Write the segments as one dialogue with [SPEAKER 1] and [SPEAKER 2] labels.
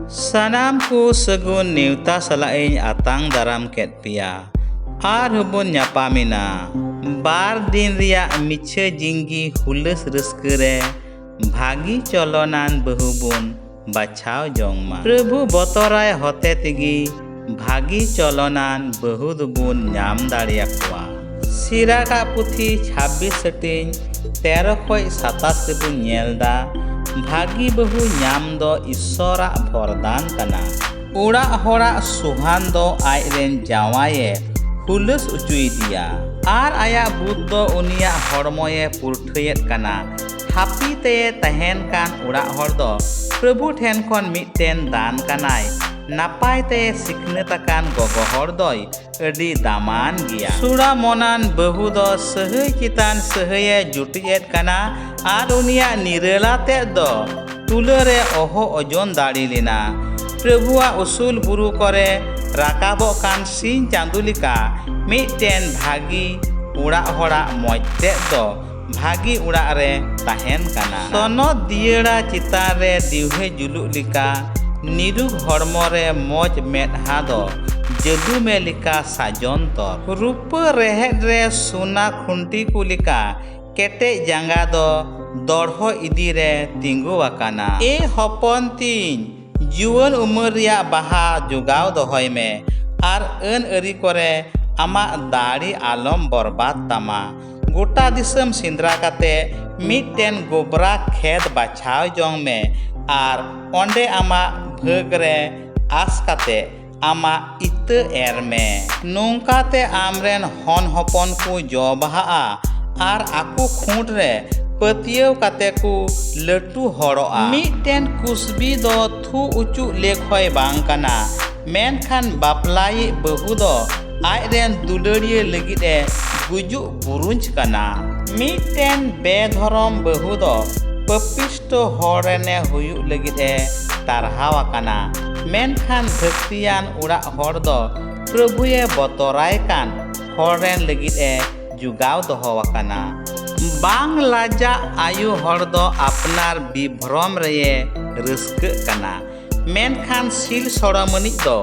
[SPEAKER 1] Sanam ku segun niuta salain atang daram ket pia. Ar hubun nyapamina. Bar din riak miche jinggi hules reskere. Bhagi colonan behubun bachao jongma. Prabhu botorai hote tigi. Bhagi colonan behudubun nyam dariakwa. Siraka puthi 26 setting 13 khoi 27 rebun nyelda. Bhagi bahu nyam do Isora Bordan kana. Urak horak suhan do aiden jawaye hulus ucui dia. Ar ayak buddho unia hormoye purthayet kana. Hapi te tahen kan urak hor do Prabhu then kon mitten dan kanai. Napai te sikhnetakan gogo hor doi adi daman gia. Sura monan bahu do sahai kitan sahaye jutiet kana. Ar unia nirela te do tulare oho ojon dari lena. Prabhuwa usul buru kore rakabok kan sin candulika mitten bhagi urak horak moj te do bhagi urak re tahen kana. Sonot diera citan re diuhe juluk lika nirug hormo re moj medha do jadu me lika sajontor. Rupa rehet re suna khunti ku lika kete jangga do dorho idi re tinggu wakana. E hopon tin juan umur riak baha jugau dohoi me ar an ari kore amak dari alom borbat tama. Gota disem sindra kate mitten gobra khet bachao jong me ar onde amak bhagre as kate ama ite er me. Nungka te amren hon hopon ku jo baha ar aku khund re patiyaw kate ku latu horoa. Mitten kusbi do thu ucu lekhoi bang kana. Menkhan baplai bahu do aiden dulariya lagid e gujuk burunj kana. Mitten bedhorom bahu do papisto horene huyuk lagid e tarhawa kana. Menkhan bhaktiyan urak hor do Prabhuye botorai kan horen lagid e jugaw doho wakana. Bang laja ayu hor do apnar bibhrom reye rauska kana. Menkhan sil soramanij do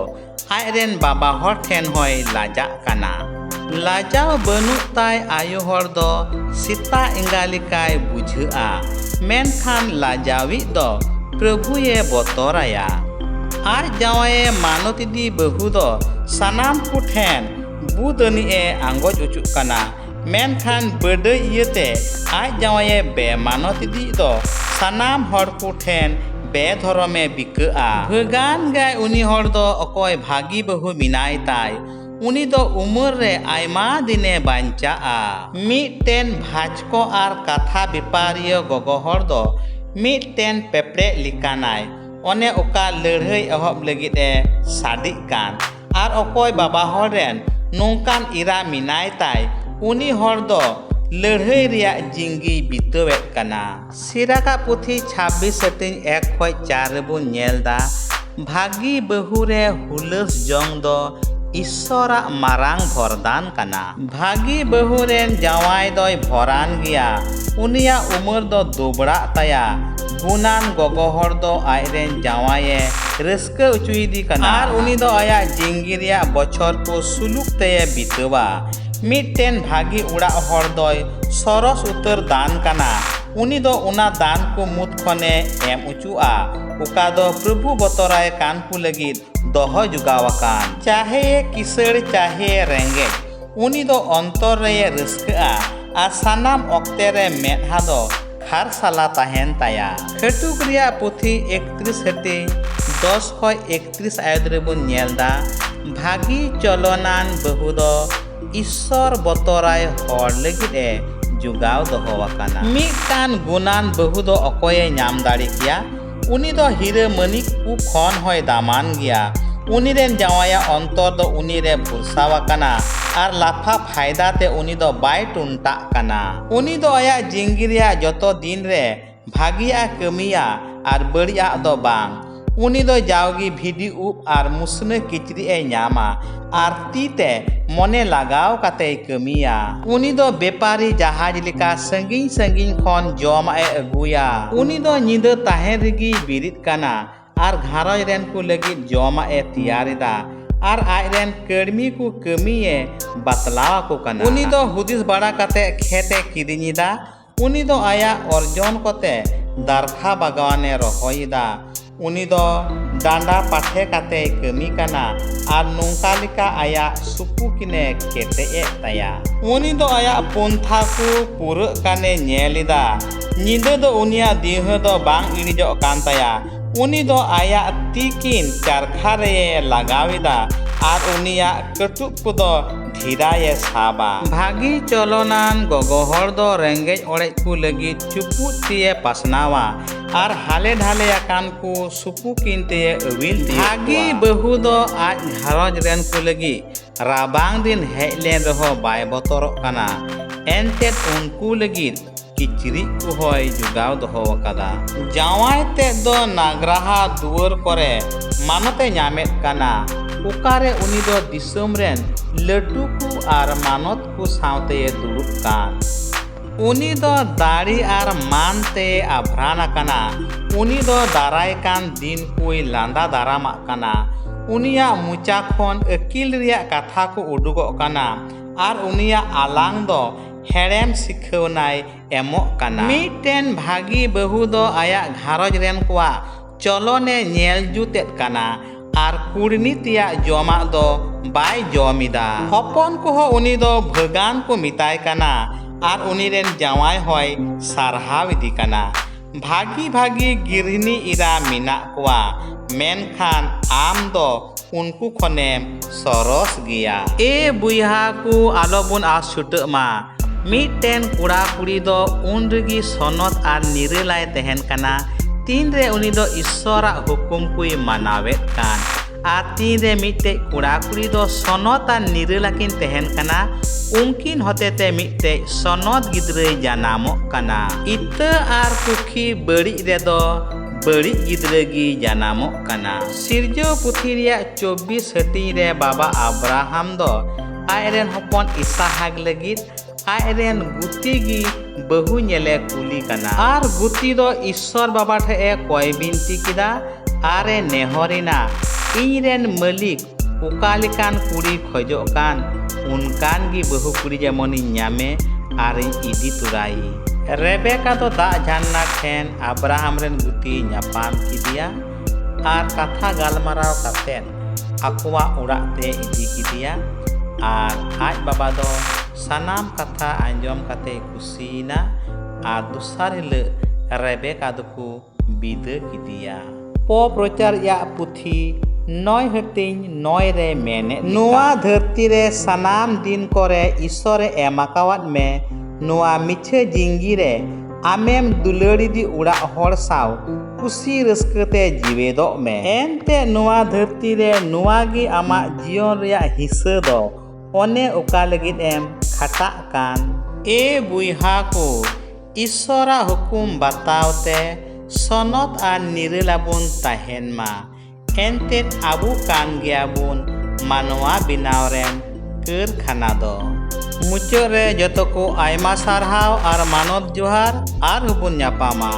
[SPEAKER 1] aiden baba hor then hoi laja kana. Lajau banuk tai ayu hor do sita engalikai bujha. Menkhan lajawi do Prabhuye botoraya. Ar jawaye manotidi bahu do sanam ku then budani e angoj ucuk kana. Menkhan badai iyate aj jawaye be manotidi do sanam hor ku then be dhorome bika. Bhagan gai uni hor do okoi bhagi bahu minai tai uni do umur re aima dine bancha. Mitten bhajko ar katha bipariyo gogo hor do mitten pepre likanai. One oka lerhai ahob lagid e sadik kan. Ar okoi baba hor ren nungkan ira minai tai uni hor do lerhai riak jinggi bitawet kana. Siraka puthi 26 setting 1 khoi 4 rebun nyelda. Bhagi bahu re hulas jong do Isora marang Bordan kana. Bhagi bahu ren jawai doi bhoran gia. Unia umur do dobra taya. Gunan gogo hor do aiden jawaye rauska ucui di kana. Ar uni do aya jinggi riak bochor ko suluk te bitawa. Mitten bhagi urak hor doi soros utar dan kana. Uni do una dan ko mut khone em ucua. Uka do Prabhu botorai kan ku lagid doho jugawakan. Chahe kisar chahe rengej uni do ontor re rauska a sanam okte re medha do khar sala tahen taya. Khatuk riak puthi 31 hati 10 khoi 31 ayod rebun nyelda. Bhagi colonan bahu do Isor botorai hor lagid e jugaw doho wakana. Mikan gunan bahu do okoye nyam dari kia. Uni do hira manik ku khon hoi daman gia. Uni ren jawaya ontor do uni re bursa wakana. Ar lafa phaida te uni do bai tunta kana. Uni do aya jinggiria joto din re bhagia kamiya ar bariya do bang. Uni do jawgi bhidi up ar musne kichri e nyama ar ti te mone lagaw kate kamiya. Uni do bepari jahaj lika sangin sangin khon joma e aguya. Uni do nyida tahen rigi birit kana आर घारज रेन को लगित जोमा ए तियारिदा are आयरेन कर्मी को कमिए बतलावा को कना। उनी दो हुदिस बड़ा कते खेते किदिनिदा। उनी दो आया अर्जन कोते दारखा बागाने रहोइदा। उनी दो डांडा पाठे कते कमी कना आर नोंका लिका आया सुपु किने केटे ए ताया। उनी दो आया पंथा को पुर काने नेलिदा। निदे दो उनिया दिह दो बांग इडिजो कान ताया। उनी दो आया तिकिन चारखा रे लगाविदा आर उनिया कटुक को दो धीराये साबा। भागी चलोनान गोगोहर दो रेंगेज ओड़ेज को लगी चुपु तिये पसनावा आर हाले ढाले आकान को सुपु किनते अविल तिये। भागी बहु दो आज घरज रेन को लगी राबांग दिन हेलेन रहो बाय बतोरो कना। एनते उनको लगी किचरी को होय जुगाव दोहो कदा। जावाय ते दो नागराहा दुवर करे मानते ᱧᱟᱢᱮᱫ काना। उकारे उनी दो दिसम रेन लटू को आर मानत को सावते दुरुब कान। उनी दो दाड़ी आर मानते आभराना काना। उनी दो दाराय कान दिन कोई लांदा दारामा काना। उनिया मुचा खन अकिल रिया कथा को उडुगो काना आर उनिया आलांग दो हेड़ेम सिखवनाय एमो काना। मिटेन भागी बहु दो आया घारज रेन कोआ चलोने नेल जुतेत काना आर कुड़नी तिया जोमा दो बाय जोमिदा। हपन को हो उनी दो भगान को मिताय काना आर उनी रेन जावाय होय सारहाव इदी काना। भागी भागी गिरहिनी इरा मिना कोआ मेनखान आम दो उनको खनेम सरस गिया। ए बुइहा को आलोबुन आस छुटमा। मिटेन कुड़ा कुड़ी दो उन रगी सनत आर निरलाय तहन काना तीन रे उनी दो ईश्वरा हुकुम कुई मानावेत कान। आ तीन रे मिटे कुड़ा कुड़ी दो सनत आर निरलाकिन तहन काना उनकिन होतेते मिटे सनत गिद्रे जानामो काना। इत आर कुखी बड़ी रे दो बड़ी गिद्रगी जानामो काना। सिरजो पुथी रिया 24 हटी रे बाबा अब्राहम दो आयरेन हपन इसहाक लगित आयरेन गुतीगी बहु नेले कुली काना। आर गुती दो ईश्वर बाबा ठे कोय बिनती किदा आरे नेहरिना इरेन मालिक उकालिकान कुड़ी खोजो कान उनकान गी बहु कुड़ी जेमोनी ᱧᱟᱢᱮ आर इदी तुराई। रेबेका तो दा जानना ठेन अब्राहम रेन गुती ᱧᱟᱯᱟᱢ किदिया आर कथा गालमाराव कातेन आकुआ उड़ाग ते इदी किदिया आर आज बाबा दो सानाम कथा आंजम काते कुसीना आर दुसार हिले रेबेका दुकु बिदे किदिया। पो प्रचार या पुथी 9 हटिंग 9 रे मेने नुआ धरती रे सानाम दिन करे ईश्वरे एमाकावाद में नुआ मिछे जिंगी रे आमेम दुलड़ी दी उड़ा हर साव कुसी रस्कते जीवेदो में। एनते नुआ धरती रे नुआ गी आमा जीवन रिया हिस्सा दो ओने उका लगित एम खटा कान। ए बुइहा को ईश्वरा हुकुम बतावते सनत आर निरलाबुन ताहेन मा। एनते आबु कान गियाबुन मानवा बिनाव रेन कारखाना दो। मुचाद रे जतो को आयमा सारहाव आर मानत जोहार आर हुबुन ᱧᱟᱯᱟᱢᱟ।